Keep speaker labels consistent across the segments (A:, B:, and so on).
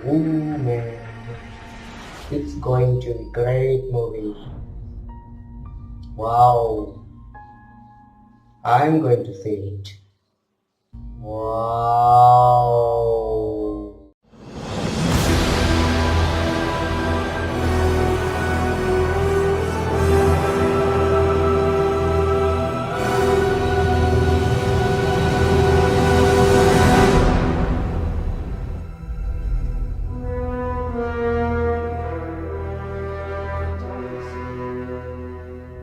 A: Ooh man, it's going to be a great movie. Wow, I'm going to see it. Wow.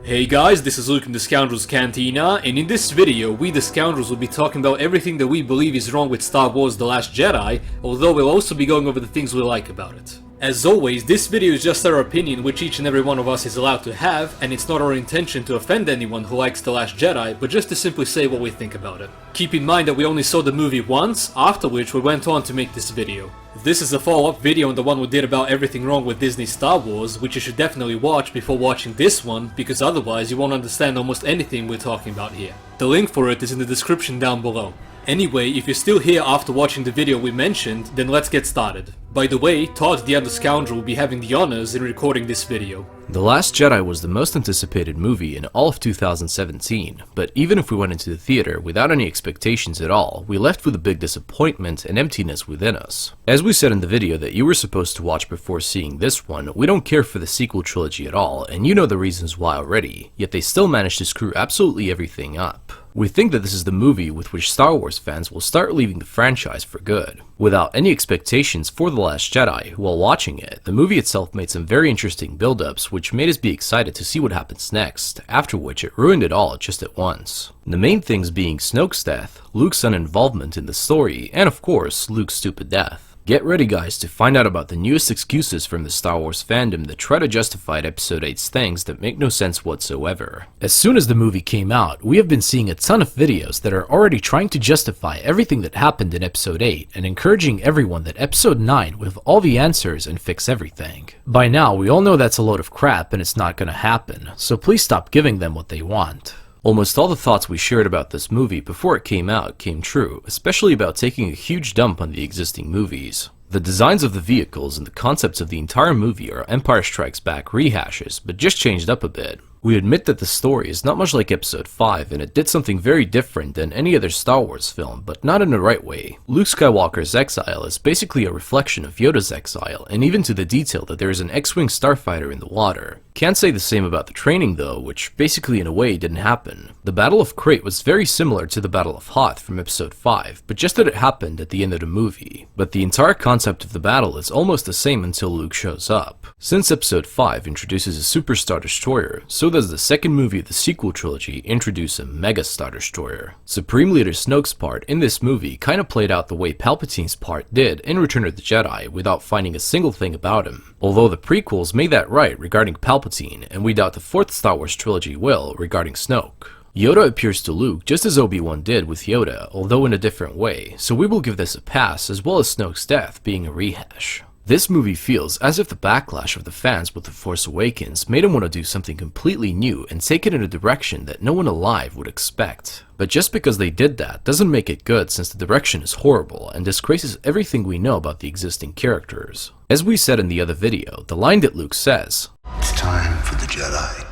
B: Hey guys, this is Luke from the Scoundrels Cantina, and in this video, we the Scoundrels will be talking about everything that we believe is wrong with Star Wars The Last Jedi, although we'll also be going over the things we like about it. As always, this video is just our opinion, which each and every one of us is allowed to have, and it's not our intention to offend anyone who likes The Last Jedi, but just to simply say what we think about it. Keep in mind that we only saw the movie once, after which we went on to make this video. This is a follow-up video on the one we did about everything wrong with Disney's Star Wars, which you should definitely watch before watching this one, because otherwise you won't understand almost anything we're talking about here. The link for it is in the description down below. Anyway, if you're still here after watching the video we mentioned, then let's get started. By the way, Todd the other Scoundrel will be having the honors in recording this video.
C: The Last Jedi was the most anticipated movie in all of 2017, but even if we went into the theater without any expectations at all, we left with a big disappointment and emptiness within us. As we said in the video that you were supposed to watch before seeing this one, we don't care for the sequel trilogy at all, and you know the reasons why already, yet they still managed to screw absolutely everything up. We think that this is the movie with which Star Wars fans will start leaving the franchise for good. Without any expectations for The Last Jedi, while watching it, the movie itself made some very interesting build-ups which made us be excited to see what happens next, after which it ruined it all just at once. The main things being Snoke's death, Luke's uninvolvement in the story, and of course, Luke's stupid death. Get ready guys to find out about the newest excuses from the Star Wars fandom that try to justify Episode 8's things that make no sense whatsoever. As soon as the movie came out, we have been seeing a ton of videos that are already trying to justify everything that happened in Episode 8 and encouraging everyone that Episode 9 will have all the answers and fix everything. By now, we all know that's a load of crap and it's not gonna happen, so please stop giving them what they want. Almost all the thoughts we shared about this movie before it came out came true, especially about taking a huge dump on the existing movies. The designs of the vehicles and the concepts of the entire movie are Empire Strikes Back rehashes, but just changed up a bit. We admit that the story is not much like Episode 5 and it did something very different than any other Star Wars film, but not in the right way. Luke Skywalker's exile is basically a reflection of Yoda's exile, and even to the detail that there is an X-Wing starfighter in the water. Can't say the same about the training though, which basically in a way didn't happen. The Battle of Crait was very similar to the Battle of Hoth from Episode 5, but just that it happened at the end of the movie. But the entire concept of the battle is almost the same until Luke shows up. Since Episode 5 introduces a Super Star Destroyer, so does the second movie of the sequel trilogy introduce a Mega Star Destroyer. Supreme Leader Snoke's part in this movie kinda played out the way Palpatine's part did in Return of the Jedi without finding a single thing about him. Although the prequels made that right regarding Palpatine, and we doubt the fourth Star Wars trilogy will regarding Snoke. Yoda appears to Luke just as Obi-Wan did with Yoda, although in a different way, so we will give this a pass as well as Snoke's death being a rehash. This movie feels as if the backlash of the fans with The Force Awakens made him want to do something completely new and take it in a direction that no one alive would expect. But just because they did that doesn't make it good, since the direction is horrible and disgraces everything we know about the existing characters. As we said in the other video, the line that Luke says,
D: "It's time for the Jedi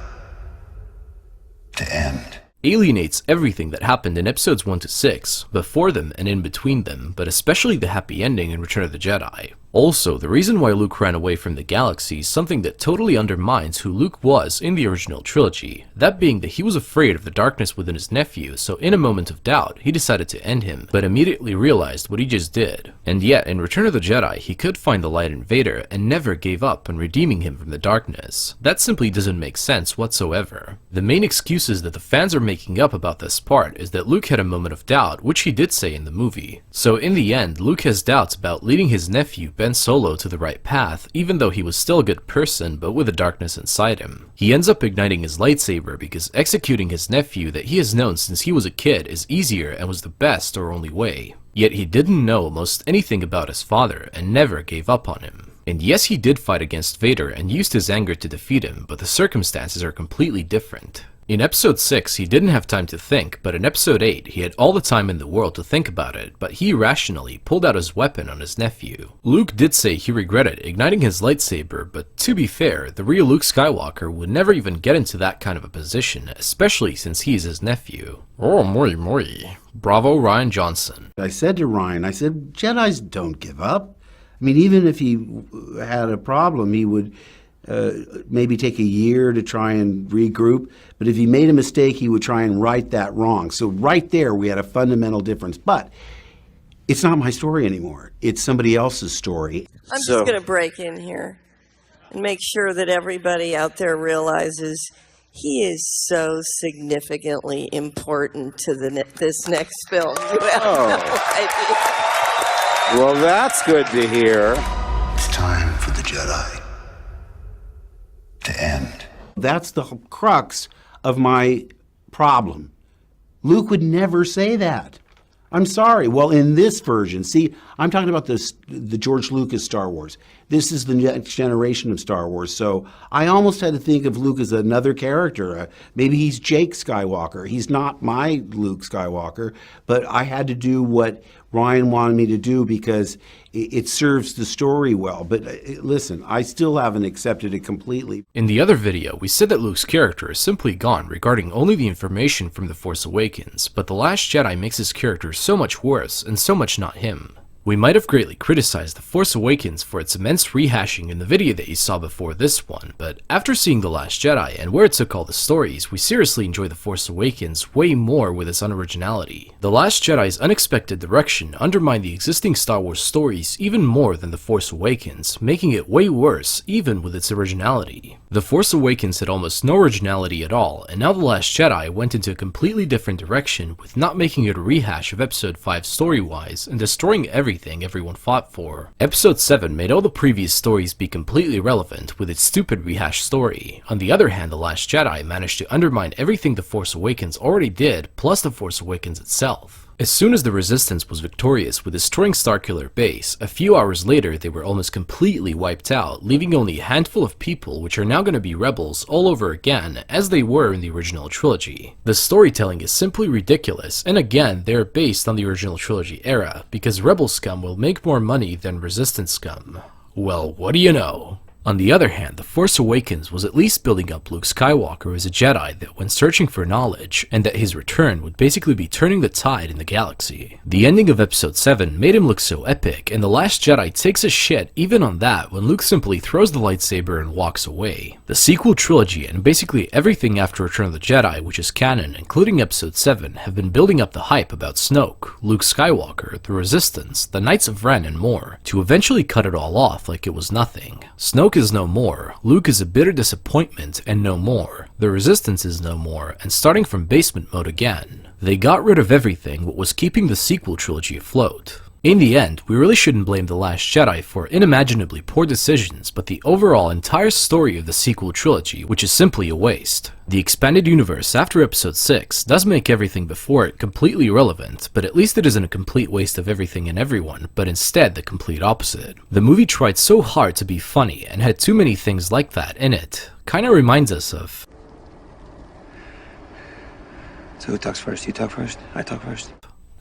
D: to end,"
C: alienates everything that happened in episodes 1 to 6, before them and in between them, but especially the happy ending in Return of the Jedi. Also, the reason why Luke ran away from the galaxy is something that totally undermines who Luke was in the original trilogy, that being that he was afraid of the darkness within his nephew, so in a moment of doubt, he decided to end him, but immediately realized what he just did. And yet, in Return of the Jedi, he could find the light in Vader and never gave up on redeeming him from the darkness. That simply doesn't make sense whatsoever. The main excuses that the fans are making up about this part is that Luke had a moment of doubt, which he did say in the movie. So in the end, Luke has doubts about leading his nephew Ben Solo to the right path, even though he was still a good person but with a darkness inside him. He ends up igniting his lightsaber because executing his nephew that he has known since he was a kid is easier and was the best or only way. Yet he didn't know almost anything about his father and never gave up on him. And yes, he did fight against Vader and used his anger to defeat him, but the circumstances are completely different. In episode 6, he didn't have time to think, but in episode 8, he had all the time in the world to think about it, but he irrationally pulled out his weapon on his nephew. Luke did say he regretted igniting his lightsaber, but to be fair, the real Luke Skywalker would never even get into that kind of a position, especially since he's his nephew. Oh, muy. Bravo, Ryan Johnson.
E: I said to Ryan, I said, Jedis don't give up. I mean, even if he had a problem, he would maybe take a year to try and regroup. But if he made a mistake, he would try and right that wrong. So right there, we had a fundamental difference. But it's not my story anymore. It's somebody else's story.
F: I'm just going to break in here and make sure that everybody out there realizes he is so significantly important to this next film. You have no idea.
G: Well, that's good to hear.
D: It's time for the Jedi to end.
E: That's the crux of my problem. Luke would never say that. I'm sorry. Well, in this version, see, I'm talking about the George Lucas Star Wars. This is the next generation of Star Wars. So I almost had to think of Luke as another character. Maybe he's Jake Skywalker. He's not my Luke Skywalker, but I had to do what Ryan wanted me to do because it serves the story well. But listen, I still haven't accepted it completely.
C: In the other video, we said that Luke's character is simply gone regarding only the information from The Force Awakens, but The Last Jedi makes his character so much worse and so much not him. We might have greatly criticized The Force Awakens for its immense rehashing in the video that you saw before this one, but after seeing The Last Jedi and where it took all the stories, we seriously enjoy The Force Awakens way more with its unoriginality. The Last Jedi's unexpected direction undermined the existing Star Wars stories even more than The Force Awakens, making it way worse even with its originality. The Force Awakens had almost no originality at all, and now The Last Jedi went into a completely different direction with not making it a rehash of Episode 5 story-wise and destroying everything everyone fought for. Episode 7 made all the previous stories be completely relevant with its stupid rehash story. On the other hand, The Last Jedi managed to undermine everything The Force Awakens already did, plus The Force Awakens itself. As soon as the Resistance was victorious with destroying Starkiller Base, a few hours later they were almost completely wiped out, leaving only a handful of people which are now going to be rebels all over again, as they were in the original trilogy. The storytelling is simply ridiculous, and again, they're based on the original trilogy era, because Rebel Scum will make more money than Resistance Scum. Well, what do you know? On the other hand, The Force Awakens was at least building up Luke Skywalker as a Jedi that went searching for knowledge, and that his return would basically be turning the tide in the galaxy. The ending of Episode 7 made him look so epic, and The Last Jedi takes a shit even on that when Luke simply throws the lightsaber and walks away. The sequel trilogy and basically everything after Return of the Jedi, which is canon, including Episode 7, have been building up the hype about Snoke, Luke Skywalker, the Resistance, the Knights of Ren, and more, to eventually cut it all off like it was nothing. Snoke is no more, Luke is a bitter disappointment and no more, the Resistance is no more, and starting from basement mode again. They got rid of everything what was keeping the sequel trilogy afloat. In the end, we really shouldn't blame The Last Jedi for unimaginably poor decisions, but the overall entire story of the sequel trilogy, which is simply a waste. The expanded universe after Episode 6 does make everything before it completely irrelevant, but at least it isn't a complete waste of everything and everyone, but instead the complete opposite. The movie tried so hard to be funny and had too many things like that in it. Kinda reminds us of...
H: So who talks first? You talk first? I talk first?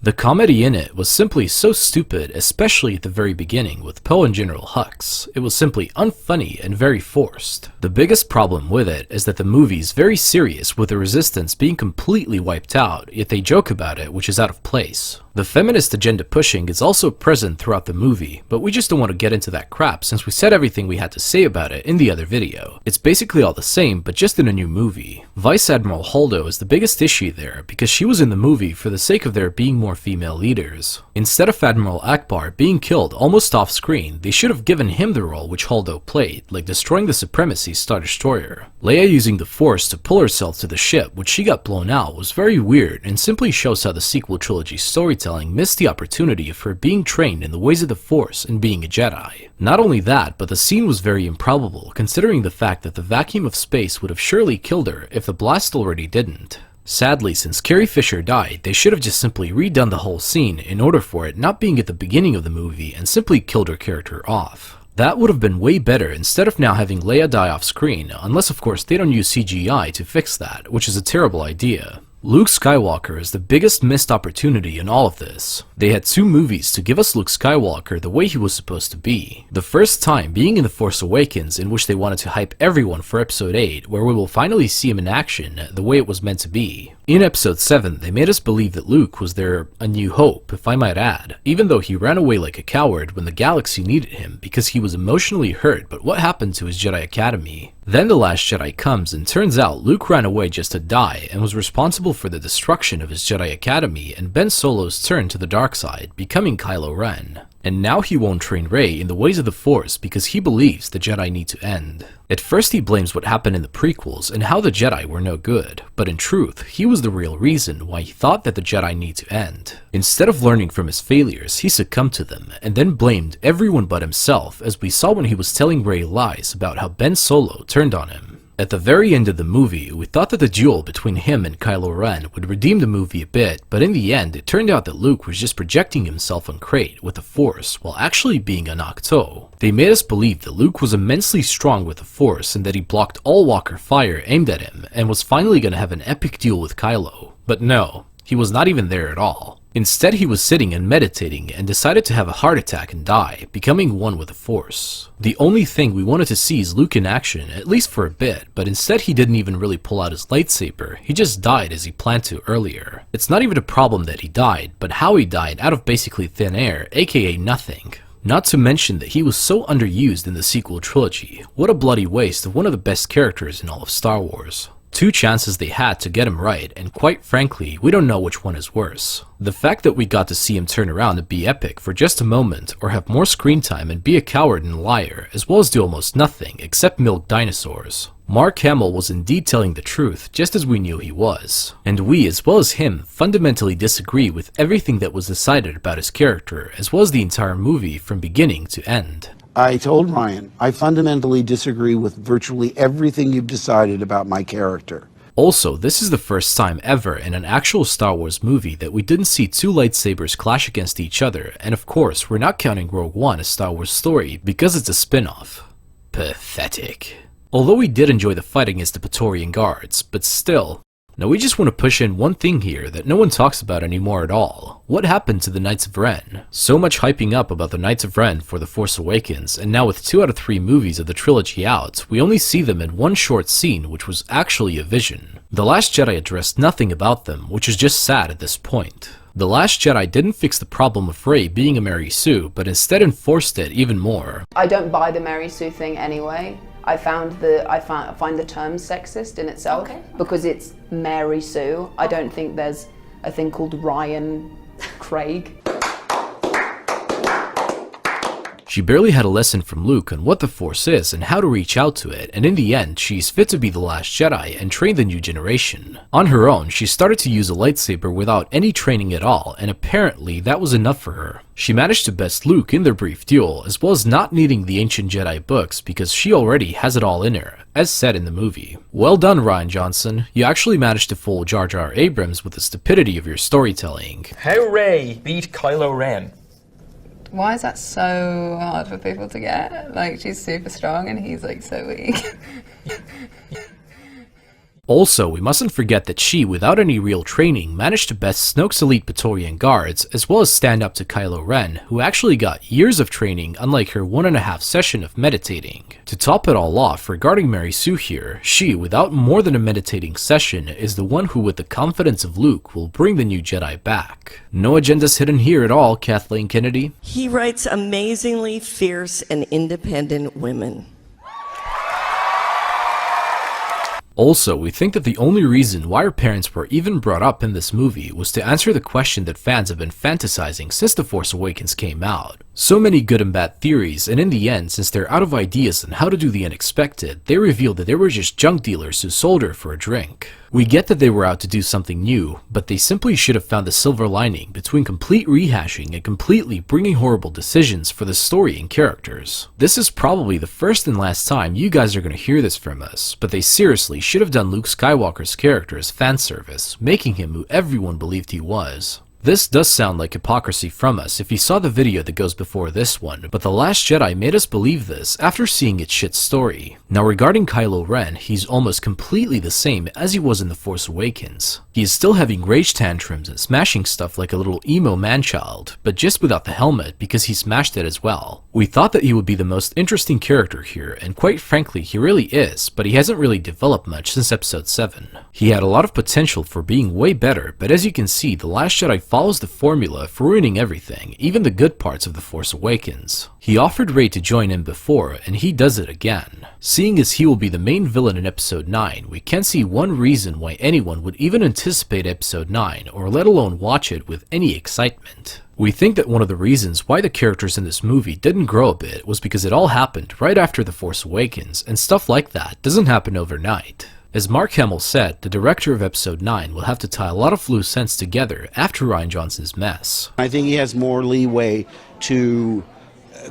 C: The comedy in it was simply so stupid, especially at the very beginning with Poe and General Hux. It was simply unfunny and very forced. The biggest problem with it is that the movie's very serious with the Resistance being completely wiped out, yet they joke about it, which is out of place. The feminist agenda pushing is also present throughout the movie, but we just don't want to get into that crap since we said everything we had to say about it in the other video. It's basically all the same, but just in a new movie. Vice Admiral Holdo is the biggest issue there, because she was in the movie for the sake of there being more female leaders. Instead of Admiral Akbar being killed almost off screen, they should have given him the role which Holdo played, like destroying the Supremacy Star Destroyer. Leia using the Force to pull herself to the ship which she got blown out was very weird and simply shows how the sequel trilogy storytelling missed the opportunity of her being trained in the ways of the Force and being a Jedi. Not only that, but the scene was very improbable considering the fact that the vacuum of space would have surely killed her if the blast already didn't. Sadly, since Carrie Fisher died, they should have just simply redone the whole scene in order for it not being at the beginning of the movie and simply killed her character off. That would have been way better instead of now having Leia die off screen, unless of course they don't use CGI to fix that, which is a terrible idea. Luke Skywalker is the biggest missed opportunity in all of this. They had 2 movies to give us Luke Skywalker the way he was supposed to be. The first time being in The Force Awakens, in which they wanted to hype everyone for Episode 8, where we will finally see him in action the way it was meant to be. In Episode 7, they made us believe that Luke was their A New Hope, if I might add, even though he ran away like a coward when the galaxy needed him because he was emotionally hurt by what happened to his Jedi Academy. Then The Last Jedi comes and turns out Luke ran away just to die and was responsible for the destruction of his Jedi Academy and Ben Solo's turn to the dark side, becoming Kylo Ren. And now he won't train Rey in the ways of the Force because he believes the Jedi need to end. At first he blames what happened in the prequels and how the Jedi were no good, but in truth, he was the real reason why he thought that the Jedi need to end. Instead of learning from his failures, he succumbed to them, and then blamed everyone but himself, as we saw when he was telling Rey lies about how Ben Solo turned on him. At the very end of the movie, we thought that the duel between him and Kylo Ren would redeem the movie a bit, but in the end, it turned out that Luke was just projecting himself on Crate with the Force while actually being an Octo. They made us believe that Luke was immensely strong with the Force and that he blocked all Walker fire aimed at him and was finally gonna have an epic duel with Kylo. But no, he was not even there at all. Instead, he was sitting and meditating and decided to have a heart attack and die, becoming one with the Force. The only thing we wanted to see is Luke in action, at least for a bit, but instead he didn't even really pull out his lightsaber, he just died as he planned to earlier. It's not even a problem that he died, but how he died out of basically thin air, aka nothing. Not to mention that he was so underused in the sequel trilogy. What a bloody waste of one of the best characters in all of Star Wars. 2 chances they had to get him right, and quite frankly, we don't know which one is worse. The fact that we got to see him turn around and be epic for just a moment, or have more screen time and be a coward and a liar, as well as do almost nothing except milk dinosaurs. Mark Hamill was indeed telling the truth, just as we knew he was. And we, as well as him, fundamentally disagree with everything that was decided about his character, as well as the entire movie from beginning to end.
E: I told Ryan, I fundamentally disagree with virtually everything you've decided about my character.
C: Also, this is the first time ever in an actual Star Wars movie that we didn't see 2 lightsabers clash against each other, and of course, we're not counting Rogue One as Star Wars story because it's a spin-off. Pathetic. Although we did enjoy the fight against the Praetorian Guards, but still. Now we just want to push in one thing here that no one talks about anymore at all. What happened to the Knights of Ren? So much hyping up about the Knights of Ren for The Force Awakens, and now with 2 out of 3 movies of the trilogy out, we only see them in one short scene which was actually a vision. The Last Jedi addressed nothing about them, which is just sad at this point. The Last Jedi didn't fix the problem of Rey being a Mary Sue, but instead enforced it even more.
I: I don't buy the Mary Sue thing anyway. I find the term sexist in itself because it's Mary Sue. I don't think there's a thing called Ryan Craig.
C: She barely had a lesson from Luke on what the Force is and how to reach out to it, and in the end, she's fit to be the Last Jedi and train the new generation. On her own, she started to use a lightsaber without any training at all, and apparently that was enough for her. She managed to best Luke in their brief duel, as well as not needing the ancient Jedi books because she already has it all in her, as said in the movie. Well done, Rian Johnson. You actually managed to fool Jar Jar Abrams with the stupidity of your storytelling.
J: How Rey beat Kylo Ren?
I: Why is that so hard for people to get? Like, she's super strong and he's like so weak.
C: Also, we mustn't forget that she, without any real training, managed to best Snoke's elite Praetorian Guards, as well as stand up to Kylo Ren, who actually got years of training unlike her 1.5 session of meditating. To top it all off, regarding Mary Sue here, she, without more than a meditating session, is the one who with the confidence of Luke will bring the new Jedi back. No agendas hidden here at all, Kathleen Kennedy.
F: He writes amazingly fierce and independent women.
C: Also, we think that the only reason why her parents were even brought up in this movie was to answer the question that fans have been fantasizing since The Force Awakens came out. So many good and bad theories, and in the end, since they're out of ideas on how to do the unexpected, they revealed that they were just junk dealers who sold her for a drink. We get that they were out to do something new, but they simply should have found the silver lining between complete rehashing and completely bringing horrible decisions for the story and characters. This is probably the first and last time you guys are going to hear this from us, but they seriously should have done Luke Skywalker's character as fan service, making him who everyone believed he was. This does sound like hypocrisy from us if you saw the video that goes before this one, but The Last Jedi made us believe this after seeing its shit story. Now regarding Kylo Ren, he's almost completely the same as he was in The Force Awakens. He is still having rage tantrums and smashing stuff like a little emo man-child, but just without the helmet because he smashed it as well. We thought that he would be the most interesting character here, and quite frankly he really is, but he hasn't really developed much since episode 7. He had a lot of potential for being way better, but as you can see, The Last Jedi follows the formula for ruining everything, even the good parts of The Force Awakens. He offered Rey to join him before, and he does it again. Seeing as he will be the main villain in episode 9, we can't see one reason why anyone would even anticipate episode 9, or let alone watch it with any excitement. We think that one of the reasons why the characters in this movie didn't grow a bit was because it all happened right after The Force Awakens, and stuff like that doesn't happen overnight. As Mark Hamill said, the director of episode 9 will have to tie a lot of loose ends together after Rian Johnson's mess.
E: I think he has more leeway to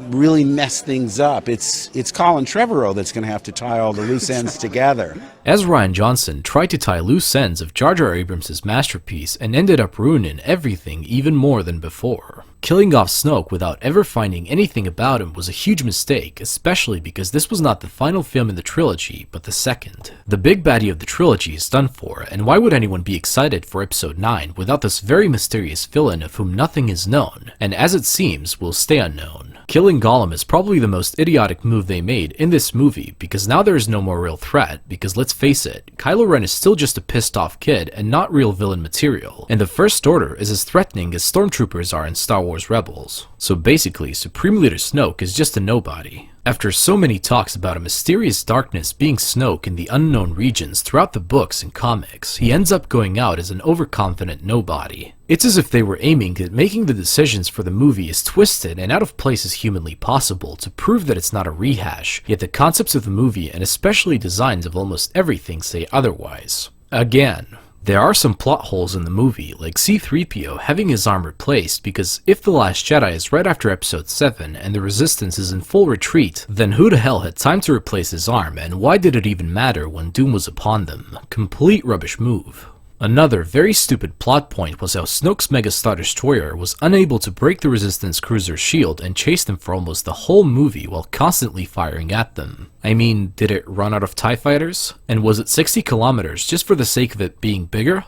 E: really mess things up. It's Colin Trevorrow that's going to have to tie all the loose ends together.
C: As Rian Johnson tried to tie loose ends of Jar Jar Abrams' masterpiece and ended up ruining everything even more than before. Killing off Snoke without ever finding anything about him was a huge mistake, especially because this was not the final film in the trilogy, but the second. The big baddie of the trilogy is done for, and why would anyone be excited for episode 9 without this very mysterious villain of whom nothing is known, and as it seems, will stay unknown. Killing Gollum is probably the most idiotic move they made in this movie, because now there is no more real threat, because let's face it, Kylo Ren is still just a pissed off kid and not real villain material, and the First Order is as threatening as stormtroopers are in Star Wars Rebels. So basically, Supreme Leader Snoke is just a nobody. After so many talks about a mysterious darkness being Snoke in the unknown regions throughout the books and comics, he ends up going out as an overconfident nobody. It's as if they were aiming at making the decisions for the movie as twisted and out of place as humanly possible to prove that it's not a rehash, yet the concepts of the movie and especially designs of almost everything say otherwise. Again, there are some plot holes in the movie, like C-3PO having his arm replaced, because if The Last Jedi is right after episode 7 and the Resistance is in full retreat, then who the hell had time to replace his arm, and why did it even matter when Doom was upon them? Complete rubbish move. Another very stupid plot point was how Snoke's Mega Star Destroyer was unable to break the Resistance cruiser's shield and chase them for almost the whole movie while constantly firing at them. I mean, did it run out of TIE fighters? And was it 60 kilometers just for the sake of it being bigger?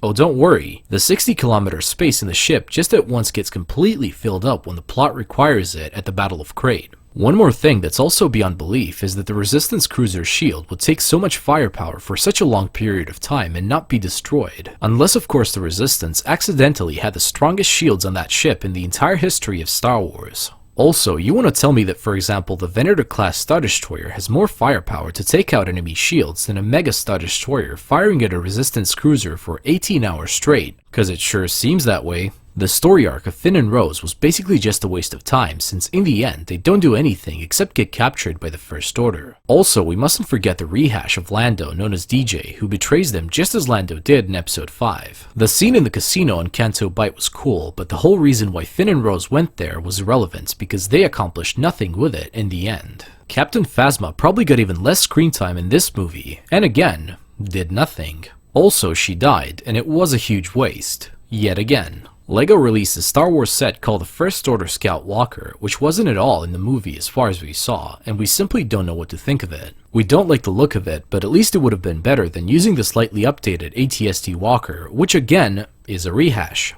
C: Oh, don't worry, the 60 kilometer space in the ship just at once gets completely filled up when the plot requires it at the Battle of Crate. One more thing that's also beyond belief is that the Resistance cruiser's shield would take so much firepower for such a long period of time and not be destroyed, unless of course the Resistance accidentally had the strongest shields on that ship in the entire history of Star Wars. Also, you want to tell me that, for example, the Venator-class Star Destroyer has more firepower to take out enemy shields than a Mega Star Destroyer firing at a Resistance cruiser for 18 hours straight, cause it sure seems that way. The story arc of Finn and Rose was basically just a waste of time, since in the end, they don't do anything except get captured by the First Order. Also, we mustn't forget the rehash of Lando, known as DJ, who betrays them just as Lando did in episode 5. The scene in the casino on Canto Bight was cool, but the whole reason why Finn and Rose went there was irrelevant because they accomplished nothing with it in the end. Captain Phasma probably got even less screen time in this movie, and again, did nothing. Also, she died, and it was a huge waste. Yet again. LEGO released a Star Wars set called the First Order Scout Walker, which wasn't at all in the movie as far as we saw, and we simply don't know what to think of it. We don't like the look of it, but at least it would have been better than using the slightly updated AT-ST Walker, which again, is a rehash.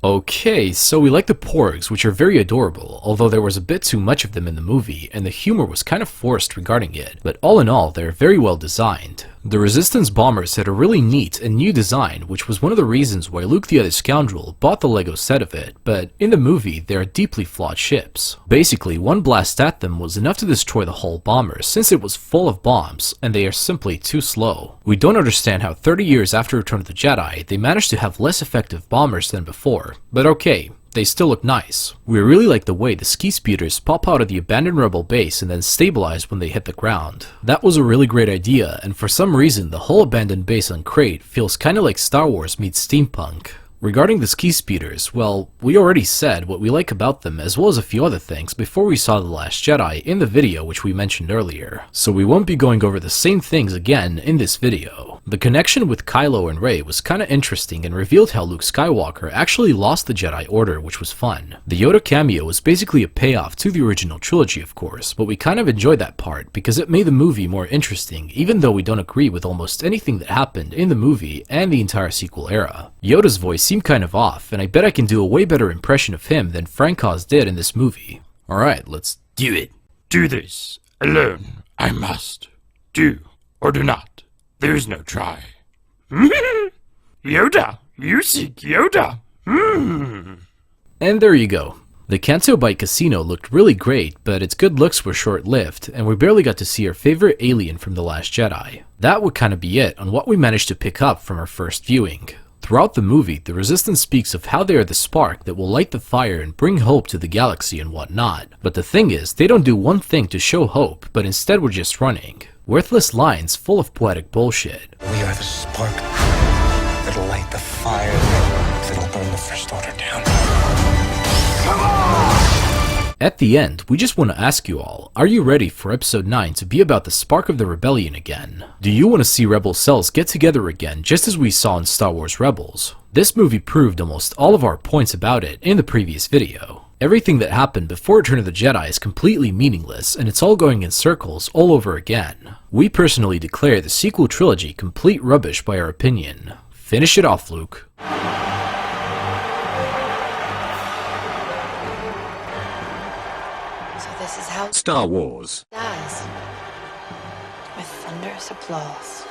C: Okay, so we like the Porgs, which are very adorable, although there was a bit too much of them in the movie, and the humor was kind of forced regarding it, but all in all, they're very well designed. The Resistance bombers had a really neat and new design, which was one of the reasons why Luke the Other Scoundrel bought the LEGO set of it, but in the movie, they are deeply flawed ships. Basically, one blast at them was enough to destroy the whole bomber, since it was full of bombs, and they are simply too slow. We don't understand how 30 years after Return of the Jedi, they managed to have less effective bombers than before, but okay. They still look nice. We really like the way the ski speeders pop out of the abandoned rebel base and then stabilize when they hit the ground. That was a really great idea, and for some reason the whole abandoned base on Crate feels kinda like Star Wars meets steampunk. Regarding the ski speeders, well, we already said what we like about them as well as a few other things before we saw The Last Jedi in the video which we mentioned earlier, so we won't be going over the same things again in this video. The connection with Kylo and Rey was kinda interesting and revealed how Luke Skywalker actually lost the Jedi Order, which was fun. The Yoda cameo was basically a payoff to the original trilogy, of course, but we kind of enjoyed that part because it made the movie more interesting, even though we don't agree with almost anything that happened in the movie and the entire sequel era. Yoda's voice seemed kind of off, and I bet I can do a way better impression of him than Frank Oz did in this movie. Alright, let's do it.
K: Do this. Alone. I must. Do or do not. There is no try. Yoda! You seek Yoda!
C: And there you go. The Canto Bight Casino looked really great, but its good looks were short-lived, and we barely got to see our favorite alien from The Last Jedi. That would kinda be it on what we managed to pick up from our first viewing. Throughout the movie, the Resistance speaks of how they are the spark that will light the fire and bring hope to the galaxy and whatnot. But the thing is, they don't do one thing to show hope, but instead we're just running. Worthless lines full of poetic bullshit.
H: We are the spark that'll light the fire that'll burn the First Order down. Come on!
C: At the end, we just want to ask you all, are you ready for episode 9 to be about the spark of the rebellion again? Do you want to see rebel cells get together again just as we saw in Star Wars Rebels? This movie proved almost all of our points about it in the previous video. Everything that happened before Return of the Jedi is completely meaningless, and it's all going in circles all over again. We personally declare the sequel trilogy complete rubbish by our opinion. Finish it off, Luke.
L: This is how
M: Star Wars
L: dies with thunderous applause.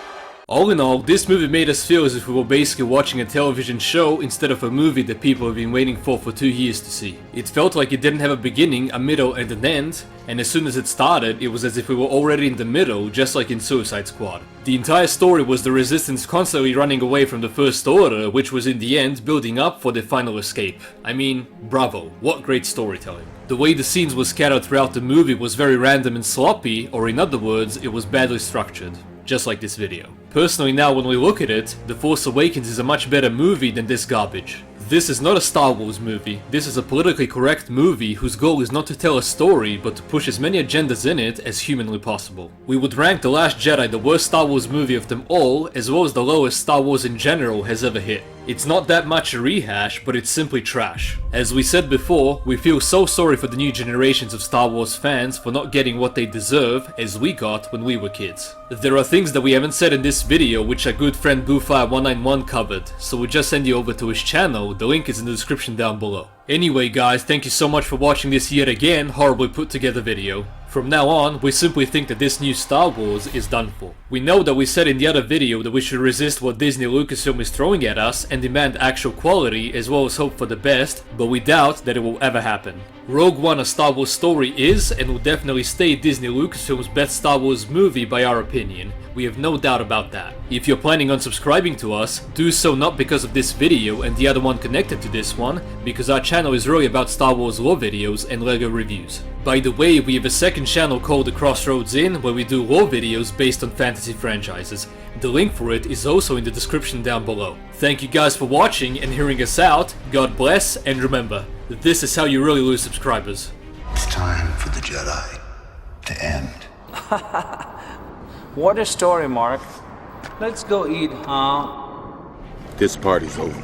B: All in all, this movie made us feel as if we were basically watching a television show instead of a movie that people have been waiting for 2 years to see. It felt like it didn't have a beginning, a middle and an end, and as soon as it started, it was as if we were already in the middle, just like in Suicide Squad. The entire story was the Resistance constantly running away from the First Order, which was in the end building up for their final escape. I mean, bravo, what great storytelling. The way the scenes were scattered throughout the movie was very random and sloppy, or in other words, it was badly structured. Just like this video. Personally now when we look at it, The Force Awakens is a much better movie than this garbage. This is not a Star Wars movie, this is a politically correct movie whose goal is not to tell a story but to push as many agendas in it as humanly possible. We would rank The Last Jedi the worst Star Wars movie of them all, as well as the lowest Star Wars in general has ever hit. It's not that much a rehash, but it's simply trash. As we said before, we feel so sorry for the new generations of Star Wars fans for not getting what they deserve, as we got when we were kids. There are things that we haven't said in this video which our good friend Boofire191 covered, so we'll just send you over to his channel, the link is in the description down below. Anyway guys, thank you so much for watching this yet again horribly put together video. From now on, we simply think that this new Star Wars is done for. We know that we said in the other video that we should resist what Disney Lucasfilm is throwing at us and demand actual quality as well as hope for the best, but we doubt that it will ever happen. Rogue One, a Star Wars story, is and will definitely stay Disney Lucasfilm's best Star Wars movie by our opinion. We have no doubt about that. If you're planning on subscribing to us, do so not because of this video and the other one connected to this one, because our channel is really about Star Wars lore videos and LEGO reviews. By the way, we have a second channel called The Crossroads Inn where we do lore videos based on fantasy franchises. The link for it is also in the description down below. Thank you guys for watching and hearing us out, God bless, and remember, this is how you really lose subscribers.
D: It's time for the Jedi to end.
J: What a story, Mark. Let's go eat, huh?
M: This party's over.